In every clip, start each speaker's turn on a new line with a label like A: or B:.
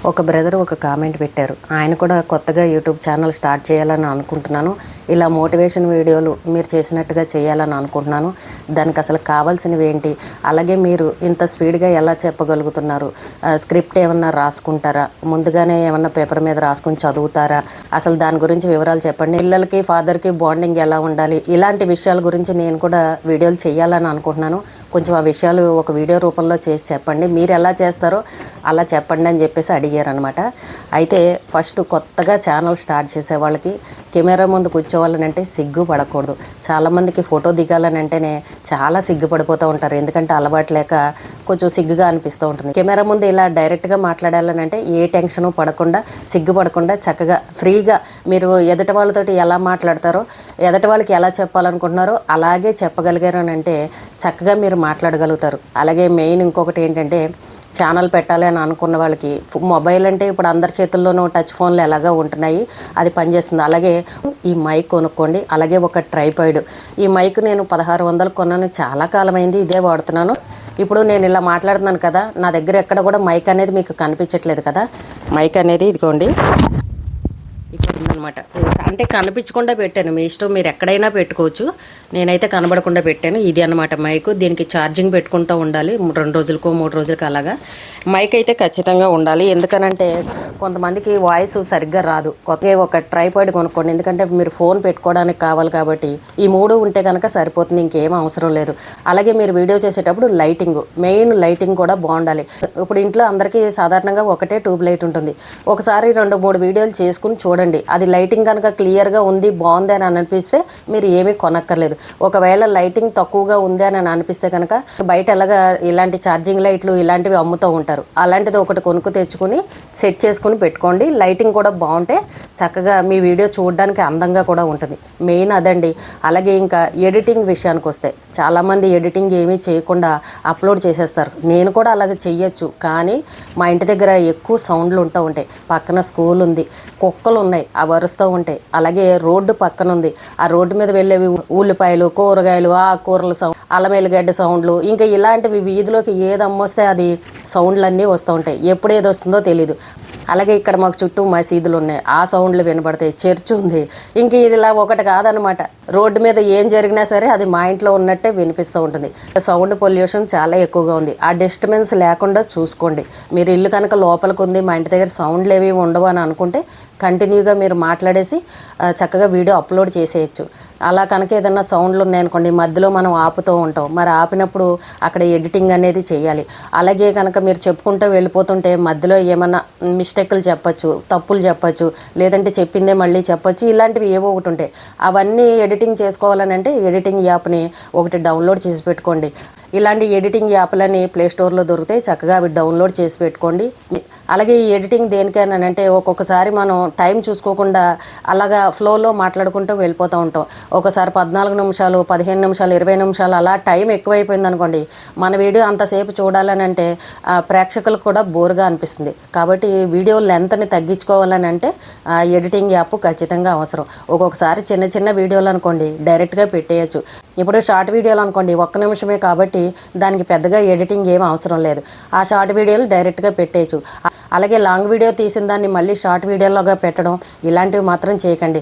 A: ఒక బ్రదర్ ఒక కామెంట్ పెట్టారు. ఆయన కూడా కొత్తగా యూట్యూబ్ ఛానల్ స్టార్ట్ చేయాలని అనుకుంటున్నాను. ఇలా మోటివేషన్ వీడియోలు మీరు చేసినట్టుగా చేయాలని అనుకుంటున్నాను. దానికి అసలు కావాల్సినవి ఏంటి, అలాగే మీరు ఇంత స్పీడ్గా ఎలా చెప్పగలుగుతున్నారు, స్క్రిప్ట్ ఏమన్నా రాసుకుంటారా, ముందుగానే ఏమన్నా పేపర్ మీద రాసుకుని చదువుతారా, అసలు దాని గురించి వివరాలు చెప్పండి. పిల్లలకి ఫాదర్కి బాండింగ్ ఎలా ఉండాలి, ఇలాంటి విషయాల గురించి నేను కూడా వీడియోలు చేయాలని అనుకుంటున్నాను. కొంచెం ఆ విషయాలు ఒక వీడియో రూపంలో చేసి చెప్పండి, మీరు ఎలా చేస్తారో అలా చెప్పండి అని చెప్పేసి అడిగారనమాట. అయితే ఫస్ట్ కొత్తగా ఛానల్ స్టార్ట్ చేసే వాళ్ళకి కెమెరా ముందు కూర్చోవాలనంటే సిగ్గు పడకూడదు. చాలామందికి ఫోటో దిగాలని అంటేనే చాలా సిగ్గుపడిపోతూ ఉంటారు, ఎందుకంటే అలవాటు లేక కొంచెం సిగ్గుగా అనిపిస్తూ ఉంటుంది. కెమెరా ముందు ఇలా డైరెక్ట్గా మాట్లాడాలని అంటే ఏ టెన్షను పడకుండా, సిగ్గుపడకుండా చక్కగా ఫ్రీగా మీరు ఎదుటి వాళ్ళతోటి ఎలా మాట్లాడతారో, ఎదుటి వాళ్ళకి ఎలా చెప్పాలనుకుంటున్నారో అలాగే చెప్పగలిగారు అని అంటే చక్కగా మీరు మాట్లాడగలుగుతారు. అలాగే మెయిన్ ఇంకొకటి ఏంటంటే, ఛానల్ పెట్టాలి అని అనుకున్న వాళ్ళకి మొబైల్ అంటే ఇప్పుడు అందరి చేతుల్లోనూ టచ్ ఫోన్లు ఎలాగా ఉంటున్నాయి, అది పనిచేస్తుంది. అలాగే ఈ మైక్ కొనుక్కోండి, అలాగే ఒక ట్రైపాడ్. ఈ మైక్ నేను 1600 కొన్నాను, చాలా కాలమైంది ఇదే వాడుతున్నాను. ఇప్పుడు నేను ఇలా మాట్లాడుతున్నాను కదా, నా దగ్గర ఎక్కడ కూడా మైక్ అనేది మీకు కనిపించట్లేదు కదా. మైక్ అనేది ఇదిగోండి ఇక్కడ ఉందనమాట. అంటే కనిపించకుండా పెట్టాను, మీ ఇష్టం, మీరు ఎక్కడైనా పెట్టుకోవచ్చు. నేనైతే కనబడకుండా పెట్టాను. ఇది అనమాట మైక్. దీనికి ఛార్జింగ్ పెట్టుకుంటూ ఉండాలి 2 రోజులకో 3 రోజులకి అలాగా. మైక్ అయితే ఖచ్చితంగా ఉండాలి, ఎందుకనంటే కొంతమందికి వాయిస్ సరిగ్గా రాదు. కొత్తగా ఒక ట్రైపాడ్ కొనుక్కోండి, ఎందుకంటే మీరు ఫోన్ పెట్టుకోవడానికి కావాలి కాబట్టి. ఈ 3 ఉంటే కనుక సరిపోతుంది, ఇంకేం అవసరం లేదు. అలాగే మీరు వీడియో చేసేటప్పుడు లైటింగ్, మెయిన్ లైటింగ్ కూడా బాగుండాలి. ఇప్పుడు ఇంట్లో అందరికీ సాధారణంగా ఒకటే ట్యూబ్ లైట్ ఉంటుంది. ఒకసారి 2-3 వీడియోలు చేసుకుని చూడండి, అది లైటింగ్ కనుక క్లియర్గా ఉంది, బాగుంది అని అనిపిస్తే మీరు ఏమీ కొనక్కర్లేదు. ఒకవేళ లైటింగ్ తక్కువగా ఉంది అని అనిపిస్తే కనుక బయట ఎలాగా ఇలాంటి ఛార్జింగ్ లైట్లు ఇలాంటివి అమ్ముతూ ఉంటారు, అలాంటిది ఒకటి కొనుక్కు తెచ్చుకుని సెట్ చేసుకుని పెట్టుకోండి. లైటింగ్ కూడా బాగుంటే చక్కగా మీ వీడియో చూడడానికి అందంగా కూడా ఉంటుంది. మెయిన్ అదండి. అలాగే ఇంకా ఎడిటింగ్ విషయానికి వస్తే చాలామంది ఎడిటింగ్ ఏమీ చేయకుండా అప్లోడ్ చేసేస్తారు. నేను కూడా అలాగే చెయ్యొచ్చు, కానీ మా ఇంటి దగ్గర ఎక్కువ సౌండ్లు ఉంటూ ఉంటాయి. పక్కన స్కూల్ ఉంది, కుక్కలు ఉన్నాయి, అవి అరుస్తూ ఉంటాయి. అలాగే రోడ్డు పక్కన ఉంది, ఆ రోడ్డు మీద వెళ్ళేవి ఉల్లిపాయలు, కూరగాయలు, ఆకుకూరల సౌండ్, అల్లం ఎల్లిగడ్డ సౌండ్లు, ఇంకా ఇలాంటివి వీధిలోకి ఏది అమ్మొస్తే అది సౌండ్లు అన్నీ వస్తూ ఉంటాయి. ఎప్పుడు ఏది వస్తుందో తెలీదు. అలాగే ఇక్కడ మాకు చుట్టూ మసీదులు ఉన్నాయి, ఆ సౌండ్లు వినపడతాయి. చర్చ్ ఉంది. ఇంక ఇది ఇలా ఒకటి కాదనమాట, రోడ్డు మీద ఏం జరిగినా సరే అది మా ఇంట్లో ఉన్నట్టే వినిపిస్తూ ఉంటుంది. సౌండ్ పొల్యూషన్ చాలా ఎక్కువగా ఉంది. ఆ డిస్టర్బెన్స్ లేకుండా చూసుకోండి. మీరు ఇల్లు కనుక లోపలికి ఉంది, మా ఇంటి దగ్గర సౌండ్లు ఏవి ఉండవు అని అనుకుంటే కంటిన్యూగా మీరు మాట్లాడేసి చక్కగా వీడియో అప్లోడ్ చేసేయచ్చు. అలా కనుక ఏదన్నా సౌండ్లు ఉన్నాయనుకోండి, మధ్యలో మనం ఆపుతూ ఉంటాం, మరి ఆపినప్పుడు అక్కడ ఎడిటింగ్ అనేది చేయాలి. అలాగే కనుక మీరు చెప్పుకుంటూ వెళ్ళిపోతుంటే మధ్యలో ఏమన్నా మిస్టేక్లు చెప్పచ్చు, తప్పులు చెప్పచ్చు, లేదంటే చెప్పిందే మళ్ళీ చెప్పచ్చు, ఇలాంటివి ఏవో ఒకటి ఉంటాయి. అవన్నీ ఎడిటింగ్ చేసుకోవాలని అంటే ఎడిటింగ్ యాప్ని ఒకటి డౌన్లోడ్ చేసి పెట్టుకోండి. ఇలాంటి ఎడిటింగ్ యాప్లని ప్లేస్టోర్లో దొరుకుతాయి, చక్కగా అవి డౌన్లోడ్ చేసి పెట్టుకోండి. అలాగే ఈ ఎడిటింగ్ దేనికైనా అంటే ఒక్కొక్కసారి మనం టైం చూసుకోకుండా అలాగా ఫ్లోలో మాట్లాడుకుంటూ వెళ్ళిపోతూ ఉంటాం. ఒకసారి 14 నిమిషాలు, 15 నిమిషాలు, 20 నిమిషాలు అలా టైం ఎక్కువైపోయింది అనుకోండి, మన వీడియో అంతసేపు చూడాలని అంటే ప్రేక్షకులకు కూడా బోర్గా అనిపిస్తుంది. కాబట్టి వీడియో లెంత్ని తగ్గించుకోవాలని అంటే ఎడిటింగ్ యాప్ ఖచ్చితంగా అవసరం. ఒక్కొక్కసారి చిన్న చిన్న వీడియోలు అనుకోండి డైరెక్ట్గా పెట్టేయచ్చు. ఇప్పుడు షార్ట్ వీడియోలు అనుకోండి 1 నిమిషమే కాబట్టి దానికి పెద్దగా ఎడిటింగ్ ఏం అవసరం లేదు, ఆ షార్ట్ వీడియోలు డైరెక్ట్గా పెట్టేయచ్చు. అలాగే లాంగ్ వీడియో తీసిన దాన్ని మళ్ళీ షార్ట్ వీడియోలోగా పెట్టడం ఇలాంటివి మాత్రం చేయకండి.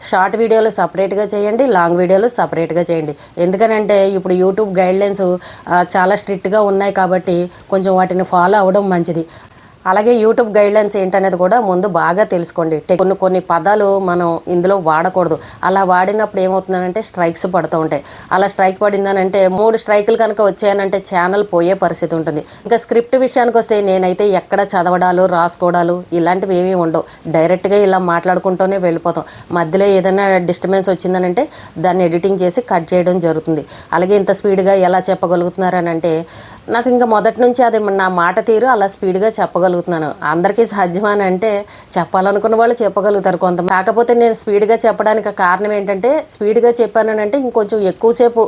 A: షార్ట్ వీడియోలు సపరేట్గా చేయండి, లాంగ్ వీడియోలు సపరేట్గా చేయండి. ఎందుకనంటే ఇప్పుడు యూట్యూబ్ గైడ్లైన్స్ చాలా స్ట్రిక్ట్గా ఉన్నాయి కాబట్టి కొంచెం వాటిని ఫాలో అవ్వడం మంచిది. అలాగే యూట్యూబ్ గైడ్లైన్స్ ఏంటనేది కూడా ముందు బాగా తెలుసుకోండి. కొన్ని పదాలు మనం ఇందులో వాడకూడదు. అలా వాడినప్పుడు ఏమవుతుందనంటే స్ట్రైక్స్ పడుతూ ఉంటాయి. అలా స్ట్రైక్ పడిందనంటే 3 స్ట్రైకులు కనుక వచ్చాయనంటే ఛానల్ పోయే పరిస్థితి ఉంటుంది. ఇంకా స్క్రిప్ట్ విషయానికి వస్తే నేనైతే ఎక్కడ చదవడాలు, రాసుకోవడాలు ఇలాంటివి ఏమీ ఉండవు. డైరెక్ట్గా ఇలా మాట్లాడుకుంటూనే వెళ్ళిపోతాం. మధ్యలో ఏదైనా డిస్టర్బెన్స్ వచ్చిందనంటే దాన్ని ఎడిటింగ్ చేసి కట్ చేయడం జరుగుతుంది. అలాగే ఇంత స్పీడ్గా ఎలా చెప్పగలుగుతున్నారని అంటే నాకు ఇంకా మొదటి నుంచి అది నా మాట తీరు అలా స్పీడ్గా చెప్పగలుగుతున్నాను. అందరికీ సాధ్యమని అంటే చెప్పాలనుకున్న వాళ్ళు చెప్పగలుగుతారు కొంతమంది. కాకపోతే నేను స్పీడ్గా చెప్పడానికి కారణం ఏంటంటే, స్పీడ్గా చెప్పాను అంటే ఇంకొంచెం ఎక్కువసేపు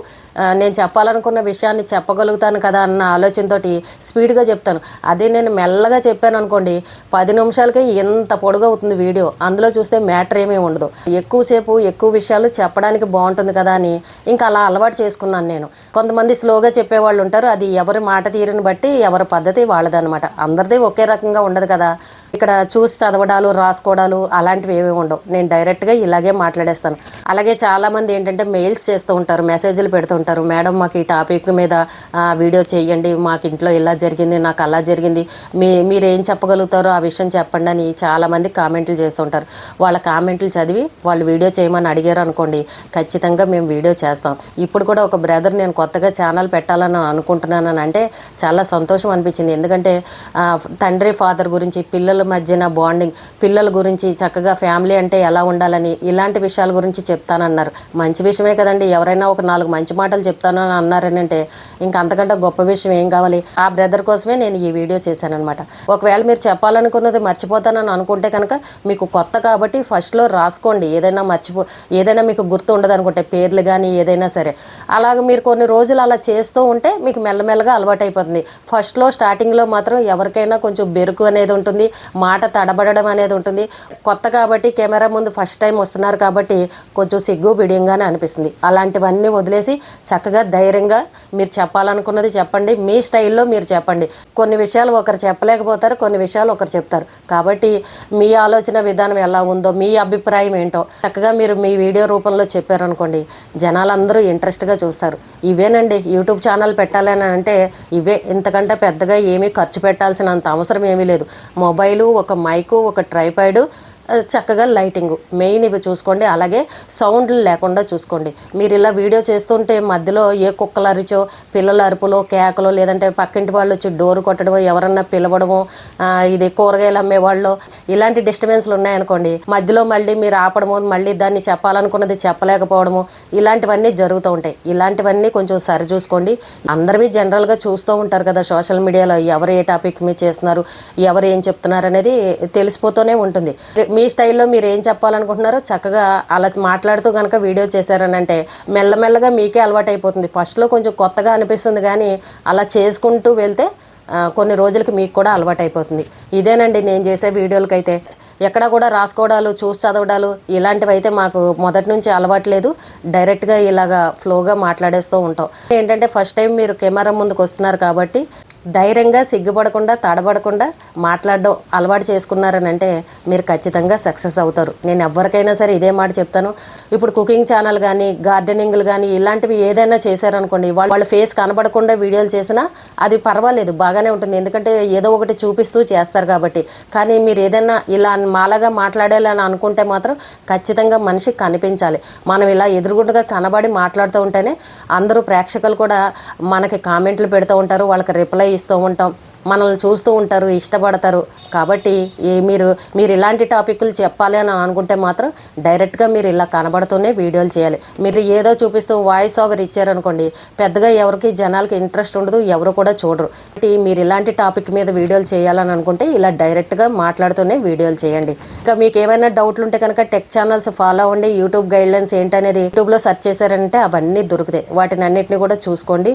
A: నేను చెప్పాలనుకున్న విషయాన్ని చెప్పగలుగుతాను కదా అన్న ఆలోచనతోటి స్పీడ్గా చెప్తాను. అదే నేను మెల్లగా చెప్పాను అనుకోండి 10 నిమిషాలకే ఎంత పొడుగవుతుంది వీడియో, అందులో చూస్తే మ్యాటర్ ఏమీ ఉండదు. ఎక్కువసేపు ఎక్కువ విషయాలు చెప్పడానికి బాగుంటుంది కదా అని ఇంకా అలా అలవాటు చేసుకున్నాను నేను. కొంతమంది స్లోగా చెప్పేవాళ్ళు ఉంటారు, అది ఎవరి మాట తీరుని బట్టి ఎవరి పద్ధతి వాళ్ళదనమాట. అందరిది ఒకే రకంగా ఉండదు కదా. ఇక్కడ చూసి చదవడాలు రాసుకోవడాలు అలాంటివి ఏమీ ఉండవు. నేను డైరెక్ట్గా ఇలాగే మాట్లాడేస్తాను. అలాగే చాలామంది ఏంటంటే మెయిల్స్ చేస్తూ ఉంటారు, మెసేజ్లు పెడుతూ ఉంటారు. మేడం మాకు ఈ టాపిక్ మీద వీడియో చేయండి, మాకు ఇంట్లో ఇలా జరిగింది, నాకు అలా జరిగింది, మీరు ఏం చెప్పగలుగుతారో ఆ విషయం చెప్పండి అని చాలామంది కామెంట్లు చేస్తుంటారు. వాళ్ళ కామెంట్లు చదివి వాళ్ళు వీడియో చేయమని అడిగారు అనుకోండి, ఖచ్చితంగా మేము వీడియో చేస్తాం. ఇప్పుడు కూడా ఒక బ్రదర్ నేను కొత్తగా ఛానల్ పెట్టాలని అనుకుంటున్నానని అంటే చాలా సంతోషం అనిపించింది. ఎందుకంటే తండ్రి ఫాదర్ గురించి, పిల్లల మధ్యన బాండింగ్, పిల్లల గురించి చక్కగా ఫ్యామిలీ అంటే ఎలా ఉండాలని ఇలాంటి విషయాల గురించి చెప్తానన్నారు. మంచి విషయమే కదండి. ఎవరైనా ఒక 4 మంచి మాటలు చెప్తానని అన్నారని అంటే ఇంకా అంతకంటే గొప్ప విషయం ఏం కావాలి. ఆ బ్రదర్ కోసమే నేను ఈ వీడియో చేశానఅనమాట. ఒకవేళ మీరు చెప్పాలనుకున్నది మర్చిపోతానని అనుకుంటే కనుక మీకు కొత్త కాబట్టి ఫస్ట్లో రాసుకోండి. ఏదైనా మీకు గుర్తు ఉండదు అనుకుంటే పేర్లు కానీ ఏదైనా సరే, అలాగ మీరు కొన్ని రోజులు అలా చేస్తూ ఉంటే మీకు మెల్లమెల్లగా అలవాటు అయిపోతుంది. ఫస్ట్లో స్టార్టింగ్లో మాత్రం ఎవరికైనా కొంచెం బెరుకు అనేది ఉంటుంది, మాట తడబడడం అనేది ఉంటుంది. కొత్త కాబట్టి కెమెరా ముందు ఫస్ట్ టైం వస్తున్నారు కాబట్టి కొంచెం సిగ్గు బిడియంగానే అనిపిస్తుంది. అలాంటివన్నీ వదిలేసి చక్కగా ధైర్యంగా మీరు చెప్పాలనుకున్నది చెప్పండి, మీ స్టైల్లో మీరు చెప్పండి. కొన్ని విషయాలు ఒకరు చెప్పలేకపోతారు, కొన్ని విషయాలు ఒకరు చెప్తారు. కాబట్టి మీ ఆలోచన విధానం ఎలా ఉందో, మీ అభిప్రాయం ఏంటో చక్కగా మీరు మీ వీడియో రూపంలో చెప్పారనుకోండి, జనాలందరూ ఇంట్రెస్ట్గా చూస్తారు. ఇవేనండి యూట్యూబ్ ఛానల్ పెట్టాలని అంటే ఇవే. ఇంతకంటే పెద్దగా ఏమీ ఖర్చు పెట్టాల్సినంత అవసరం ఏమీ లేదు. మొబైలు, ఒక మైకు, ఒక ట్రైపాడ్, చక్కగా లైటింగ్ మెయిన్ ఇవి చూసుకోండి. అలాగే సౌండ్లు లేకుండా చూసుకోండి. మీరు ఇలా వీడియో చేస్తుంటే మధ్యలో ఏ కుక్కలు అరిచో, పిల్లల అరుపులో, కేకలో, లేదంటే పక్కింటి వాళ్ళు వచ్చి డోర్ కొట్టడమో, ఎవరన్నా పిలవడమో, ఇది కూరగాయలు అమ్మేవాళ్ళు, ఇలాంటి డిస్టర్బెన్స్లు ఉన్నాయనుకోండి, మధ్యలో మళ్ళీ మీరు ఆపడమో, మళ్ళీ దాన్ని చెప్పాలనుకున్నది చెప్పలేకపోవడము, ఇలాంటివన్నీ జరుగుతూ ఉంటాయి. ఇలాంటివన్నీ కొంచెం సరి చూసుకోండి. అందరివి జనరల్గా చూస్తూ ఉంటారు కదా సోషల్ మీడియాలో, ఎవరు ఏ టాపిక్ మీద చేస్తున్నారు, ఎవరు ఏం చెప్తున్నారు అనేది తెలిసిపోతూనే ఉంటుంది. మీ స్టైల్లో మీరు ఏం చెప్పాలనుకుంటున్నారో చక్కగా అలా మాట్లాడుతూ కనుక వీడియో చేశారనంటే మెల్లమెల్లగా మీకే అలవాటు అయిపోతుంది. ఫస్ట్లో కొంచెం కొత్తగా అనిపిస్తుంది, కానీ అలా చేసుకుంటూ వెళ్తే కొన్ని రోజులకి మీకు కూడా అలవాటు అయిపోతుంది. ఇదేనండి నేను చేసే వీడియోలకైతే. ఎక్కడ కూడా రాసుకోవడాలు, చూసి చదవడాలు ఇలాంటివి అయితే మాకు మొదటి నుంచి అలవాట్లేదు. డైరెక్ట్గా ఇలాగా ఫ్లోగా మాట్లాడేస్తూ ఉంటాం. ఏంటంటే ఫస్ట్ టైం మీరు కెమెరా ముందుకు వస్తున్నారు కాబట్టి ధైర్యంగా, సిగ్గుపడకుండా, తడబడకుండా మాట్లాడడం అలవాటు చేసుకున్నారని అంటే మీరు ఖచ్చితంగా సక్సెస్ అవుతారు. నేను ఎవరికైనా సరే ఇదే మాట చెప్తాను. ఇప్పుడు కుకింగ్ ఛానల్ కానీ, గార్డెనింగ్లు కానీ ఇలాంటివి ఏదైనా చేశారనుకోండి, వాళ్ళ ఫేస్ కనబడకుండా వీడియోలు చేసినా అది పర్వాలేదు, బాగానే ఉంటుంది. ఎందుకంటే ఏదో ఒకటి చూపిస్తూ చేస్తారు కాబట్టి. కానీ మీరు ఏదైనా ఇలా మాలాగా మాట్లాడాలని అనుకుంటే మాత్రం ఖచ్చితంగా మనిషి కనిపించాలి. మనం ఇలా ఎదురుగుండగా కనబడి మాట్లాడుతూ ఉంటేనే అందరూ ప్రేక్షకులు కూడా మనకి కామెంట్లు పెడుతూ ఉంటారు, వాళ్ళకి రిప్లై ఇస్తూ ఉంటాం, మనల్ని చూస్తూ ఉంటారు, ఇష్టపడతారు. కాబట్టి మీరు ఇలాంటి టాపిక్లు చెప్పాలి అని అనుకుంటే మాత్రం డైరెక్ట్గా మీరు ఇలా కనబడుతూనే వీడియోలు చేయాలి. మీరు ఏదో చూపిస్తూ వాయిస్ ఓవర్ ఇచ్చారనుకోండి, పెద్దగా ఎవరికి జనాలకి ఇంట్రెస్ట్ ఉండదు, ఎవరు కూడా చూడరు. మీరు ఇలాంటి టాపిక్ మీద వీడియోలు చేయాలని అనుకుంటే ఇలా డైరెక్ట్గా మాట్లాడుతూనే వీడియోలు చేయండి. ఇంకా మీకు ఏమైనా డౌట్లు ఉంటే కనుక టెక్ ఛానల్స్ ఫాలో అవ్వండి. యూట్యూబ్ గైడ్లైన్స్ ఏంటనేది యూట్యూబ్లో సెర్చ్ చేశారంటే అవన్నీ దొరుకుతాయి. వాటిని అన్నింటినీ కూడా చూసుకోండి.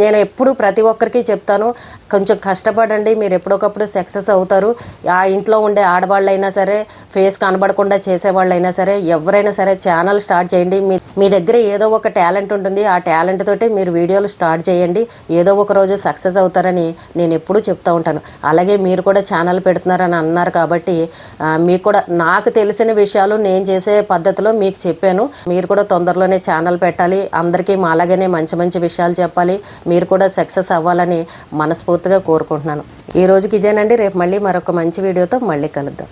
A: నేను ఎప్పుడు ప్రతి ఒక్కరికి చెప్తాను, కొంచెం కష్టపడండి, మీరు ఎప్పుడొకప్పుడు సక్సెస్ అవుతారు. ఆ ఇంట్లో ఉండే ఆడవాళ్ళైనా సరే, ఫేస్ కనబడకుండా చేసేవాళ్ళైనా సరే, ఎవరైనా సరే ఛానల్ స్టార్ట్ చేయండి. మీ దగ్గర ఏదో ఒక టాలెంట్ ఉంటుంది, ఆ టాలెంట్ తోటి మీరు వీడియోలు స్టార్ట్ చేయండి. ఏదో ఒక రోజు సక్సెస్ అవుతారని నేను ఎప్పుడూ చెప్తూ ఉంటాను. అలాగే మీరు కూడా ఛానల్ పెడుతున్నారని అన్నారు కాబట్టి మీకు కూడా నాకు తెలిసిన విషయాలు నేను చేసే పద్ధతిలో మీకు చెప్పాను. మీరు కూడా తొందరలోనే ఛానల్ పెట్టాలి, అందరికీ అలాగనే మంచి మంచి విషయాలు చెప్పాలి, మీరు కూడా సక్సెస్ అవ్వాలని మనస్ఫూర్తిగా కోరుకుంటున్నాను. ఈ రోజుకి ఇదేనండి. రేపు మళ్ళీ మరొక మంచి వీడియోతో మళ్ళీ కలుద్దాం.